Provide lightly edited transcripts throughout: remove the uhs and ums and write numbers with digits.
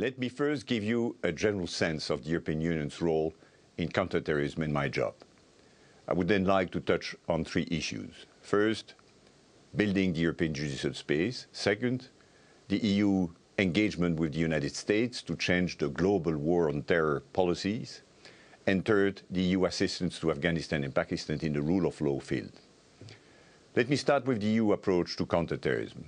Let me first give you a general sense of the European Union's role in counterterrorism in my job. I would then like to touch on three issues. First, building the European judicial space. Second, the EU engagement with the United States to change the global war on terror policies. And third, the EU assistance to Afghanistan and Pakistan in the rule of law field. Let me start with the EU approach to counterterrorism.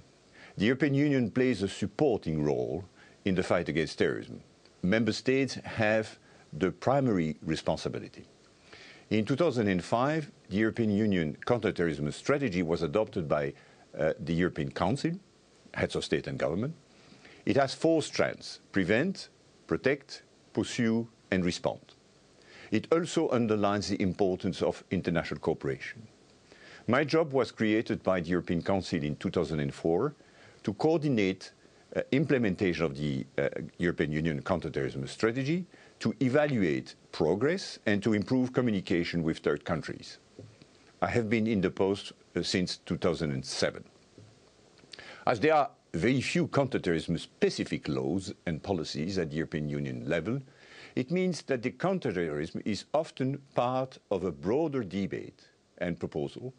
The European Union plays a supporting role in the fight against terrorism. Member States have the primary responsibility. In 2005, the European Union counterterrorism strategy was adopted by the European Council, heads of state and government. It has four strands: prevent, protect, pursue, and respond. It also underlines the importance of international cooperation. My job was created by the European Council in 2004 to coordinate implementation of the European Union counterterrorism strategy, to evaluate progress and to improve communication with third countries. I have been in the post since 2007. As there are very few counterterrorism specific laws and policies at the European Union level, it means that the counterterrorism is often part of a broader debate and proposal,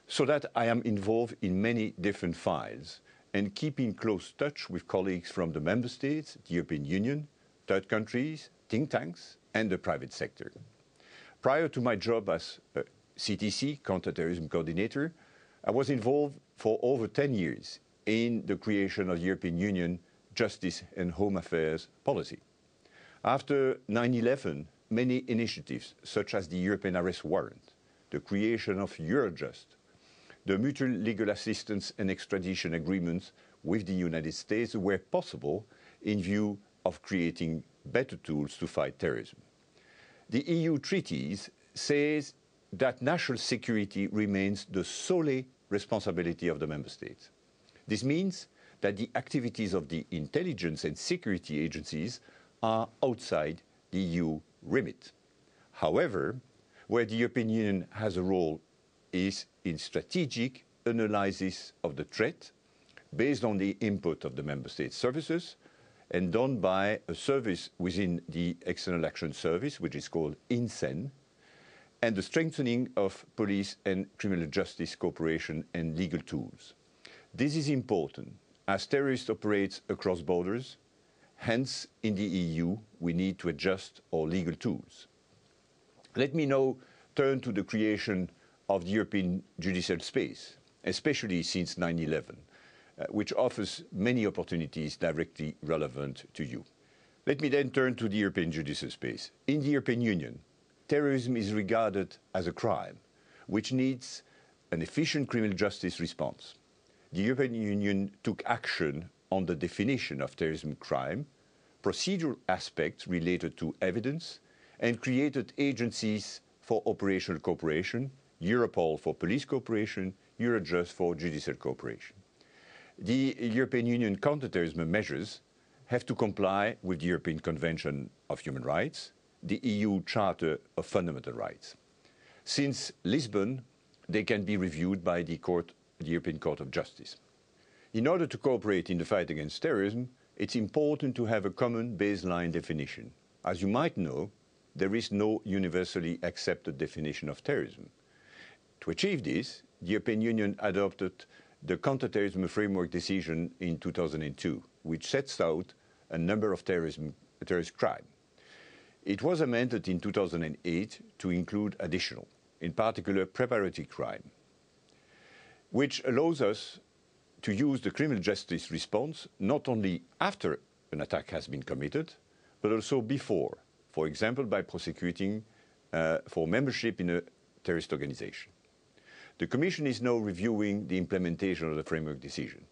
so that I am involved in many different files and keep in close touch with colleagues from the Member States, the European Union, third countries, think tanks, and the private sector. Prior to my job as a CTC, counterterrorism coordinator, I was involved for over 10 years in the creation of the European Union Justice and Home Affairs policy. After 9/11, many initiatives, such as the European Arrest Warrant, the creation of Eurojust, the mutual legal assistance and extradition agreements with the United States were possible in view of creating better tools to fight terrorism. The EU treaties say that national security remains the sole responsibility of the Member States. This means that the activities of the intelligence and security agencies are outside the EU remit. However, where the European Union has a role is in strategic analysis of the threat based on the input of the Member State services and done by a service within the External Action Service, which is called INSEN, and the strengthening of police and criminal justice cooperation and legal tools. This is important as terrorists operate across borders. Hence, in the EU, we need to adjust our legal tools. Let me now turn to the creation of the European judicial space, especially since 9/11, which offers many opportunities directly relevant to you. Let me then turn to the European judicial space. In the European Union, terrorism is regarded as a crime, which needs an efficient criminal justice response. The European Union took action on the definition of terrorism crime, procedural aspects related to evidence, and created agencies for operational cooperation, Europol for police cooperation, Eurojust for judicial cooperation. The European Union counterterrorism measures have to comply with the European Convention of Human Rights, the EU Charter of Fundamental Rights. Since Lisbon, they can be reviewed by the European Court of Justice. In order to cooperate in the fight against terrorism, it's important to have a common baseline definition. As you might know, there is no universally accepted definition of terrorism. To achieve this, the European Union adopted the counterterrorism framework decision in 2002, which sets out a number of terrorist crimes. It was amended in 2008 to include additional, in particular preparatory crime, which allows us to use the criminal justice response not only after an attack has been committed, but also before, for example, by prosecuting for membership in a terrorist organization. The Commission is now reviewing the implementation of the framework decision.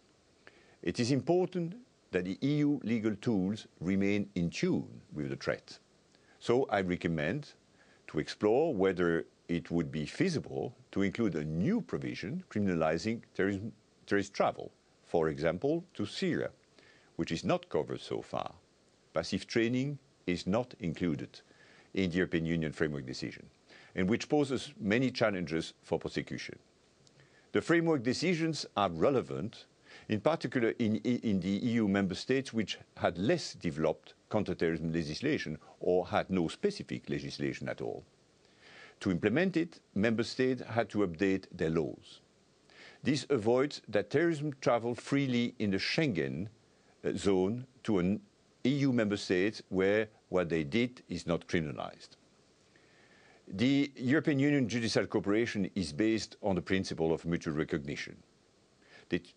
It is important that the EU legal tools remain in tune with the threat. So I recommend to explore whether it would be feasible to include a new provision criminalizing terrorist travel, for example, to Syria, which is not covered so far. Passive training is not included in the European Union framework decision, and which poses many challenges for prosecution. The framework decisions are relevant in particular in the EU member states which had less developed counterterrorism legislation or had no specific legislation at all. To implement it, member states had to update their laws. This avoids that terrorism travel freely in the Schengen zone to an EU member state where what they did is not criminalized. The European Union judicial cooperation is based on the principle of mutual recognition.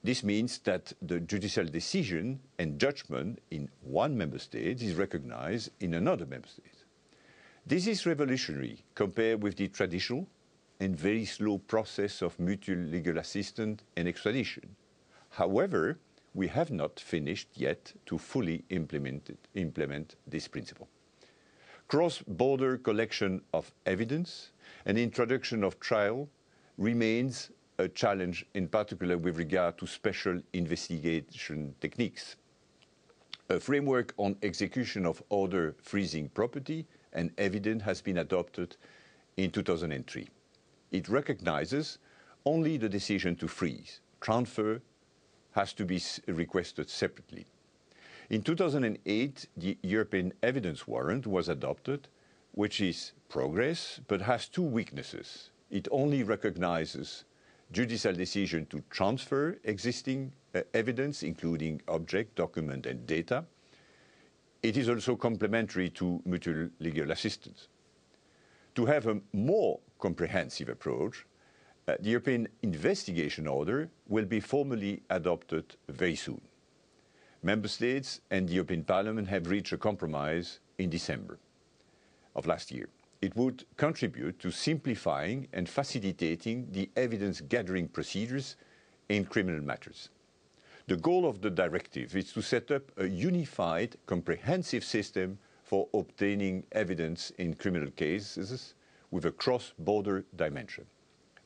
This means that the judicial decision and judgment in one member state is recognized in another member state. This is revolutionary compared with the traditional and very slow process of mutual legal assistance and extradition. However, we have not finished yet to fully implement this principle. Cross-border collection of evidence and introduction of trial remains a challenge, in particular with regard to special investigation techniques. A framework on execution of order freezing property and evidence has been adopted in 2003. It recognizes only the decision to freeze. Transfer has to be requested separately. In 2008, the European evidence warrant was adopted, which is progress, but has two weaknesses. It only recognizes judicial decision to transfer existing evidence, including object, document, and data. It is also complementary to mutual legal assistance. To have a more comprehensive approach, the European investigation order will be formally adopted very soon. Member States and the European Parliament have reached a compromise in December of last year. It would contribute to simplifying and facilitating the evidence-gathering procedures in criminal matters. The goal of the directive is to set up a unified, comprehensive system for obtaining evidence in criminal cases with a cross-border dimension.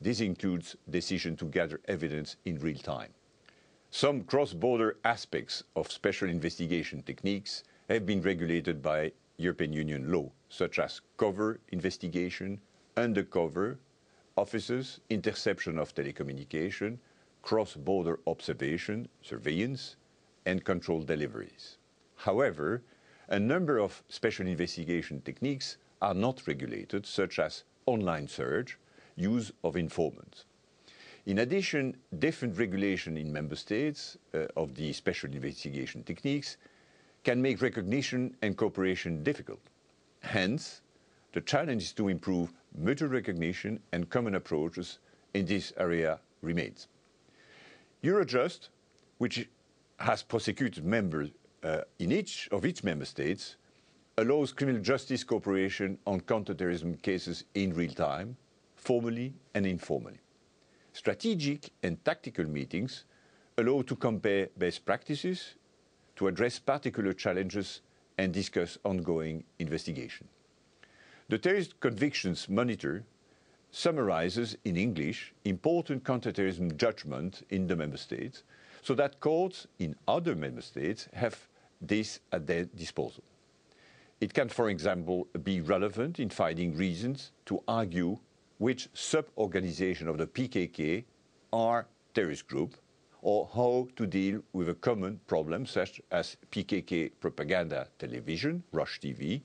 This includes decision to gather evidence in real time. Some cross-border aspects of special investigation techniques have been regulated by European Union law, such as cover investigation, undercover officers, interception of telecommunication, cross-border observation, surveillance, and controlled deliveries. However, a number of special investigation techniques are not regulated, such as online search, use of informants. In addition, different regulation in member states of the special investigation techniques can make recognition and cooperation difficult. Hence, the challenge is to improve mutual recognition and common approaches in this area remains. Eurojust, which has prosecuted members in each member states, allows criminal justice cooperation on counterterrorism cases in real time, formally and informally. Strategic and tactical meetings allow to compare best practices, to address particular challenges and discuss ongoing investigation. The Terrorist Convictions Monitor summarizes in English important counterterrorism judgment in the member states so that courts in other member states have this at their disposal. It can, for example, be relevant in finding reasons to argue which sub-organization of the PKK are terrorist group, or how to deal with a common problem such as PKK propaganda television, Rush TV,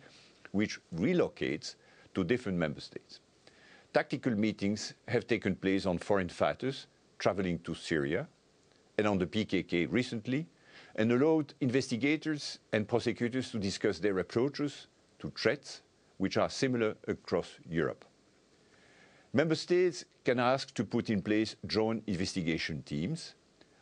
which relocates to different member states. Tactical meetings have taken place on foreign fighters traveling to Syria and on the PKK recently, and allowed investigators and prosecutors to discuss their approaches to threats which are similar across Europe. Member states can ask to put in place joint investigation teams,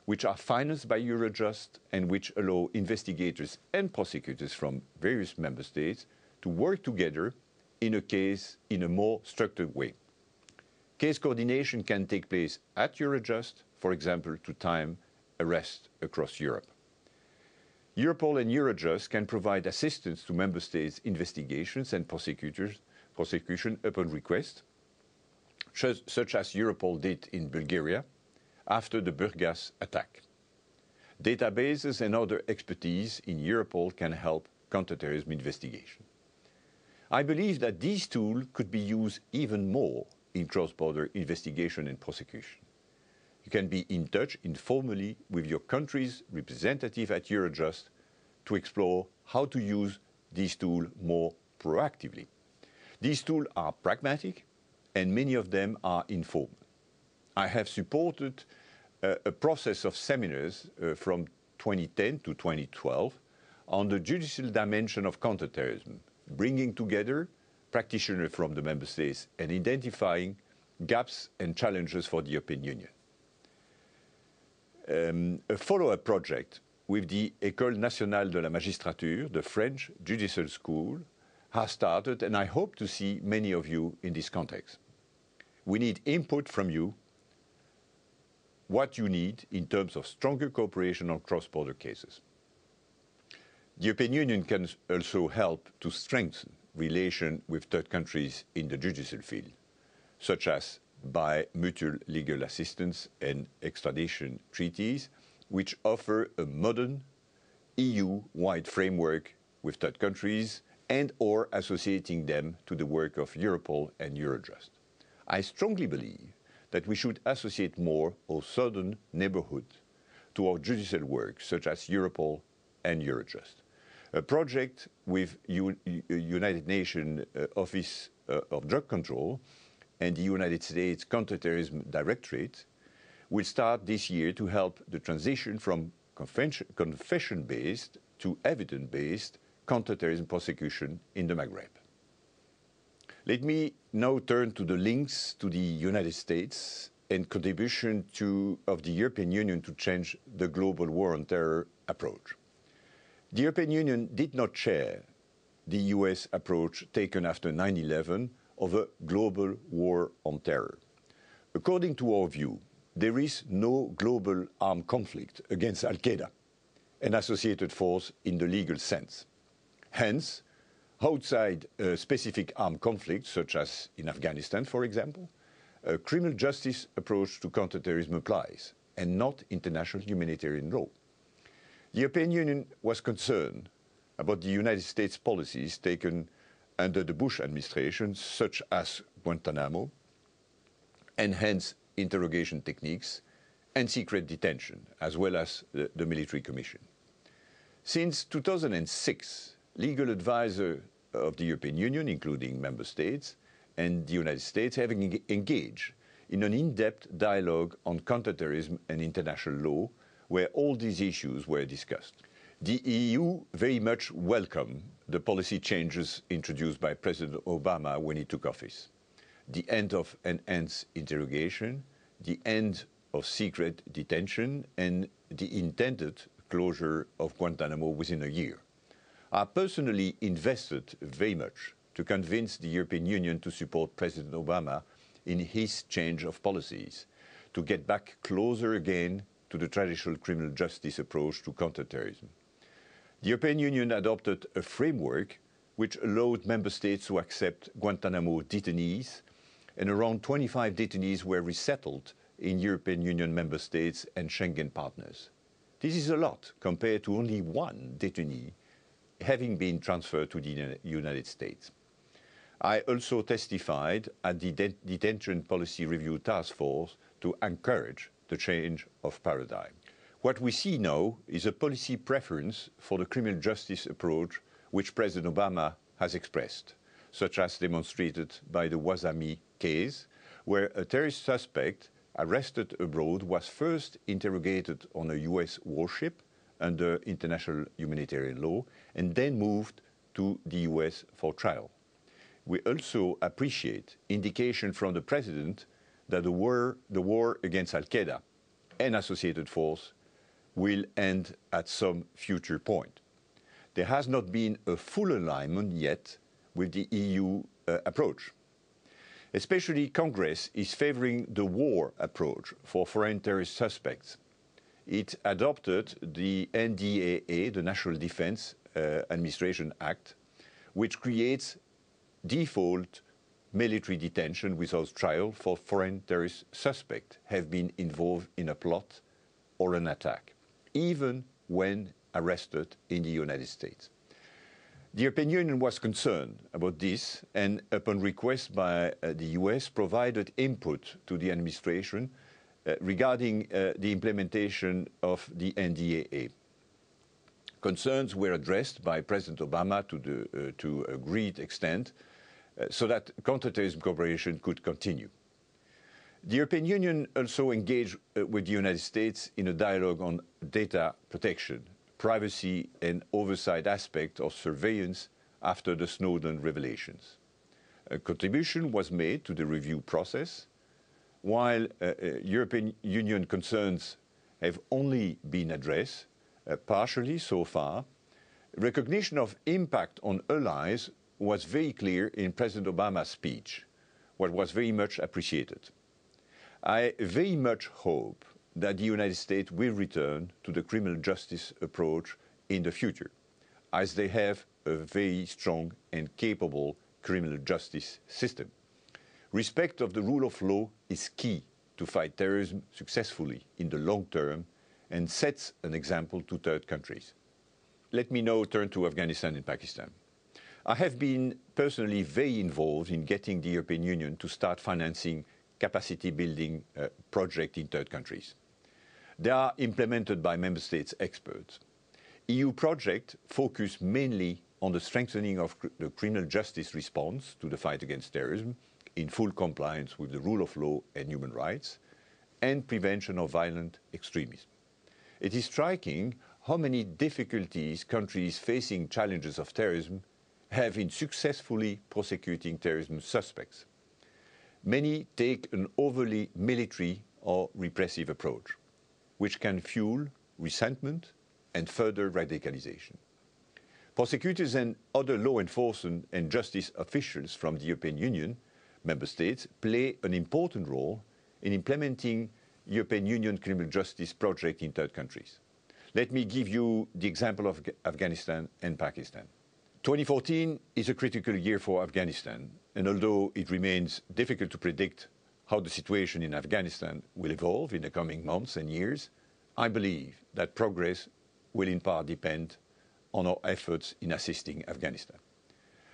which are financed by Eurojust and which allow investigators and prosecutors from various member states to work together in a case in a more structured way. Case coordination can take place at Eurojust, for example, to time arrests across Europe. Europol and Eurojust can provide assistance to member states' investigations and prosecution upon request, such as Europol did in Bulgaria after the Burgas attack. Databases and other expertise in Europol can help counterterrorism investigation. I believe that these tools could be used even more in cross-border investigation and prosecution. You can be in touch informally with your country's representative at Eurojust to explore how to use these tools more proactively. These tools are pragmatic, and many of them are informal. I have supported a process of seminars from 2010 to 2012 on the judicial dimension of counterterrorism, bringing together practitioners from the member states and identifying gaps and challenges for the European Union. A follow-up project with the École nationale de la magistrature, the French judicial school, has started, and I hope to see many of you in this context. We need input from you, what you need in terms of stronger cooperation on cross-border cases. The European Union can also help to strengthen relations with third countries in the judicial field, such as by mutual legal assistance and extradition treaties, which offer a modern EU-wide framework with third countries and or associating them to the work of Europol and Eurojust. I strongly believe that we should associate more our southern neighborhood to our judicial work, such as Europol and Eurojust. A project with United Nations Office of Drug Control and the United States Counter-Terrorism Directorate will start this year to help the transition from confession-based to evidence-based counter-terrorism prosecution in the Maghreb. Let me now turn to the links to the United States and contribution of the European Union to change the global war on terror approach. The European Union did not share the US approach taken after 9/11 of a global war on terror. According to our view, there is no global armed conflict against Al-Qaeda, an associated force in the legal sense. Hence, outside a specific armed conflict, such as in Afghanistan, for example, a criminal justice approach to counterterrorism applies, and not international humanitarian law. The European Union was concerned about the United States policies taken under the Bush administration, such as Guantanamo, enhanced interrogation techniques, and secret detention, as well as the military commission. Since 2006, legal advisors of the European Union, including member states, and the United States have engaged in an in-depth dialogue on counterterrorism and international law, where all these issues were discussed. The EU very much welcomed the policy changes introduced by President Obama when he took office. The end of enhanced interrogation, the end of secret detention, and the intended closure of Guantanamo within a year. I personally invested very much to convince the European Union to support President Obama in his change of policies, to get back closer again to the traditional criminal justice approach to counterterrorism. The European Union adopted a framework which allowed member states to accept Guantanamo detainees, and around 25 detainees were resettled in European Union member states and Schengen partners. This is a lot compared to only one detainee having been transferred to the United States. I also testified at the Detention Policy Review Task Force to encourage the change of paradigm. What we see now is a policy preference for the criminal justice approach which President Obama has expressed, such as demonstrated by the Wazami case, where a terrorist suspect arrested abroad was first interrogated on a US warship under international humanitarian law and then moved to the US for trial. We also appreciate indication from the President that the war against Al-Qaeda and associated force will end at some future point. There has not been a full alignment yet with the EU approach. Especially Congress is favoring the war approach for foreign terrorist suspects. It adopted the NDAA, the National Defense Administration Act, which creates default military detention without trial for foreign terrorist suspects have been involved in a plot or an attack, even when arrested in the United States. The European Union was concerned about this and, upon request by the US, provided input to the administration regarding the implementation of the NDAA. Concerns were addressed by President Obama to a great extent so that counterterrorism cooperation could continue. The European Union also engaged with the United States in a dialogue on data protection, privacy and oversight aspects of surveillance after the Snowden revelations. A contribution was made to the review process, while European Union concerns have only been addressed partially so far. Recognition of impact on allies was very clear in President Obama's speech, what was very much appreciated. I very much hope that the United States will return to the criminal justice approach in the future, as they have a very strong and capable criminal justice system. Respect of the rule of law is key to fight terrorism successfully in the long term and sets an example to third countries. Let me now turn to Afghanistan and Pakistan. I have been personally very involved in getting the European Union to start financing capacity building projects in third countries. They are implemented by member states experts. EU projects focus mainly on the strengthening of the criminal justice response to the fight against terrorism in full compliance with the rule of law and human rights, and prevention of violent extremism. It is striking how many difficulties countries facing challenges of terrorism have in successfully prosecuting terrorism suspects. Many take an overly military or repressive approach, which can fuel resentment and further radicalization. Prosecutors and other law enforcement and justice officials from the European Union member states play an important role in implementing European Union criminal justice projects in third countries. Let me give you the example of Afghanistan and Pakistan. 2014 is a critical year for Afghanistan, and although it remains difficult to predict how the situation in Afghanistan will evolve in the coming months and years, I believe that progress will in part depend on our efforts in assisting Afghanistan.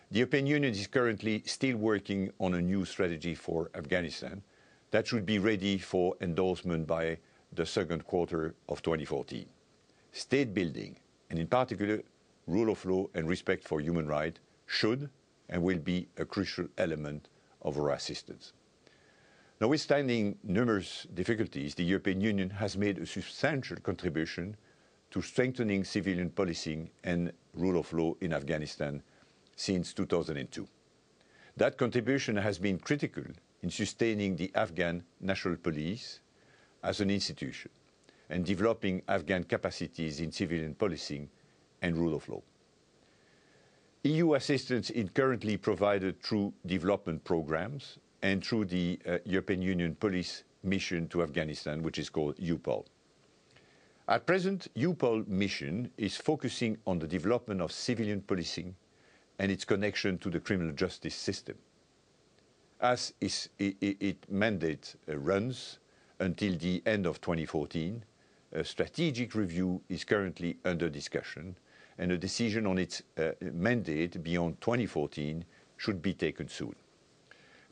The European Union is currently still working on a new strategy for Afghanistan that should be ready for endorsement by the second quarter of 2014. State building, and in particular, rule of law and respect for human rights should and will be a crucial element of our assistance. Notwithstanding numerous difficulties, the European Union has made a substantial contribution to strengthening civilian policing and rule of law in Afghanistan since 2002. That contribution has been critical in sustaining the Afghan National Police as an institution and developing Afghan capacities in civilian policing and rule of law. EU assistance is currently provided through development programs and through the European Union Police Mission to Afghanistan, which is called EUPOL. At present, EUPOL mission is focusing on the development of civilian policing and its connection to the criminal justice system. As its mandate runs until the end of 2014, a strategic review is currently under discussion, and a decision on its mandate beyond 2014 should be taken soon.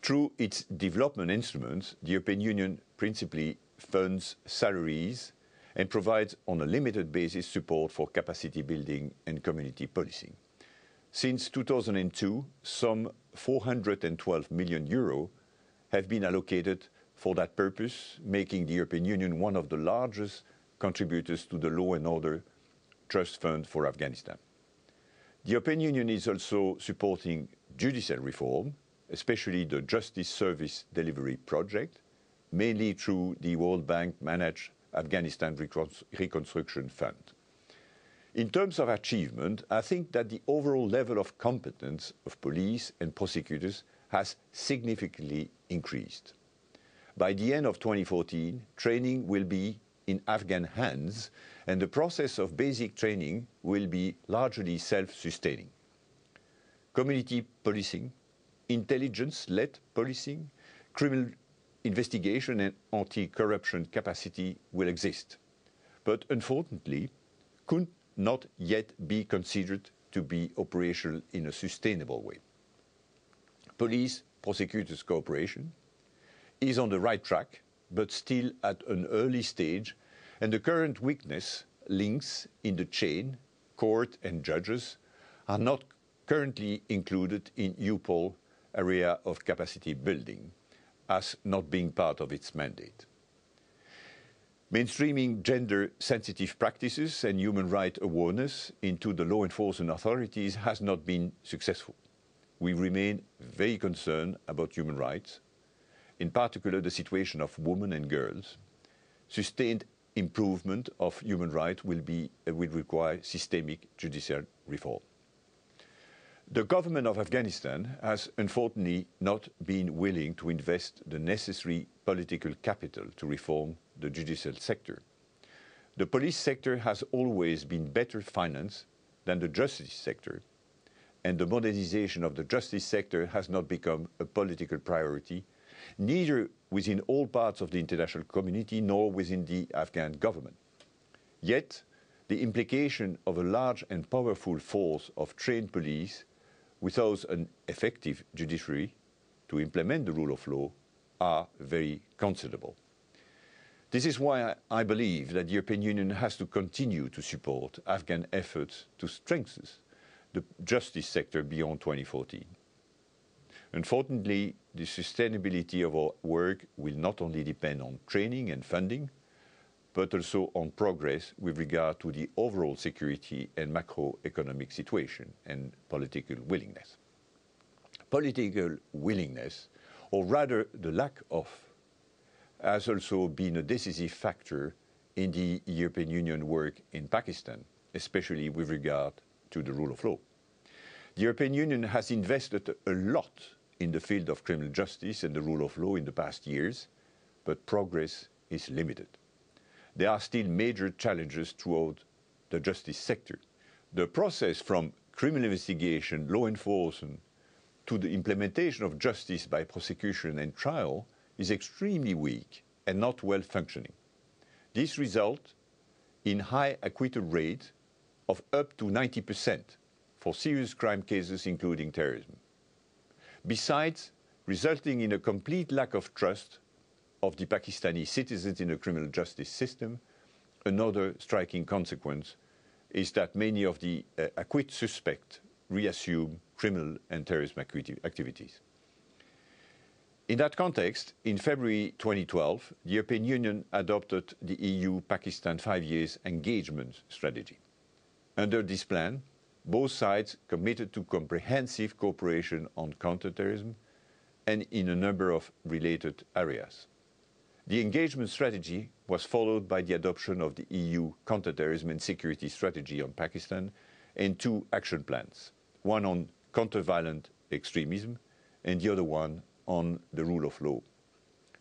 Through its development instruments, the European Union principally funds salaries and provides on a limited basis support for capacity building and community policing. Since 2002, some 412 million euro have been allocated for that purpose, making the European Union one of the largest contributors to the Law and Order Trust Fund for Afghanistan. The European Union is also supporting judicial reform, especially the Justice Service Delivery Project, mainly through the World Bank-managed Afghanistan Reconstruction Fund. In terms of achievement, I think that the overall level of competence of police and prosecutors has significantly increased. By the end of 2014, training will be in Afghan hands, and the process of basic training will be largely self-sustaining. Community policing, intelligence-led policing, criminal investigation and anti-corruption capacity will exist, but unfortunately could not yet be considered to be operational in a sustainable way. Police-prosecutors cooperation is on the right track, but still at an early stage, and the current weakness links in the chain, court and judges, are not currently included in EUPOL area of capacity building, as not being part of its mandate. Mainstreaming gender-sensitive practices and human rights awareness into the law enforcement authorities has not been successful. We remain very concerned about human rights, in particular the situation of women and girls. Sustained improvement of human rights will require systemic judicial reform. The government of Afghanistan has unfortunately not been willing to invest the necessary political capital to reform the judicial sector. The police sector has always been better financed than the justice sector, and the modernization of the justice sector has not become a political priority, neither within all parts of the international community nor within the Afghan government. Yet, the implication of a large and powerful force of trained police without an effective judiciary to implement the rule of law are very considerable. This is why I believe that the European Union has to continue to support Afghan efforts to strengthen the justice sector beyond 2014. Unfortunately, the sustainability of our work will not only depend on training and funding, but also on progress with regard to the overall security and macroeconomic situation and political willingness. Political willingness, or rather the lack of, has also been a decisive factor in the European Union work in Pakistan, especially with regard to the rule of law. The European Union has invested a lot in the field of criminal justice and the rule of law in the past years, but progress is limited. There are still major challenges throughout the justice sector. The process from criminal investigation, law enforcement, to the implementation of justice by prosecution and trial is extremely weak and not well functioning. This results in high acquittal rate of up to 90% for serious crime cases including terrorism. Besides, resulting in a complete lack of trust of the Pakistani citizens in the criminal justice system, another striking consequence is that many of the acquitted suspects reassume criminal and terrorist activities. In that context, in February 2012, the European Union adopted the EU-Pakistan 5-year engagement strategy. Under this plan, both sides committed to comprehensive cooperation on counter-terrorism and in a number of related areas. The engagement strategy was followed by the adoption of the EU counter-terrorism and security strategy on Pakistan and 2 action plans, one on counter-violent extremism and the other one on the rule of law,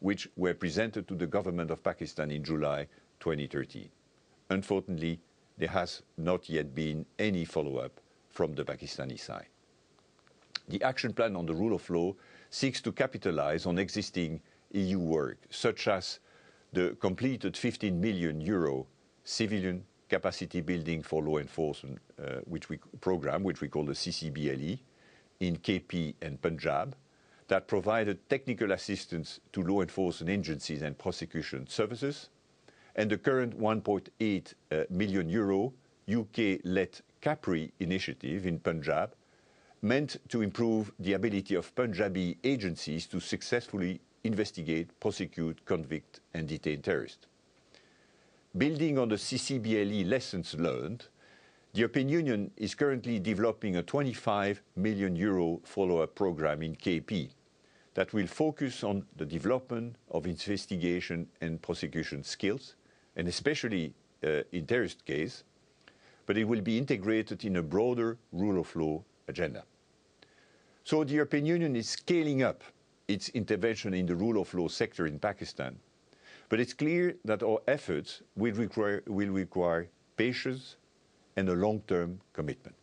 which were presented to the government of Pakistan in July 2013. Unfortunately, there has not yet been any follow-up from the Pakistani side. The action plan on the rule of law seeks to capitalize on existing EU work, such as the completed €15 million civilian capacity building for law enforcement program, which we call the CCBLE, in KP and Punjab, that provided technical assistance to law enforcement agencies and prosecution services, and the current €1.8 million UK-led CAPRI initiative in Punjab, meant to improve the ability of Punjabi agencies to successfully investigate, prosecute, convict, and detain terrorists. Building on the CCBLE lessons learned, the European Union is currently developing a €25 million follow-up program in KP that will focus on the development of investigation and prosecution skills, and especially in terrorist case, but it will be integrated in a broader rule of law agenda. So the European Union is scaling up its intervention in the rule of law sector in Pakistan, but it's clear that our efforts will require patience and a long-term commitment.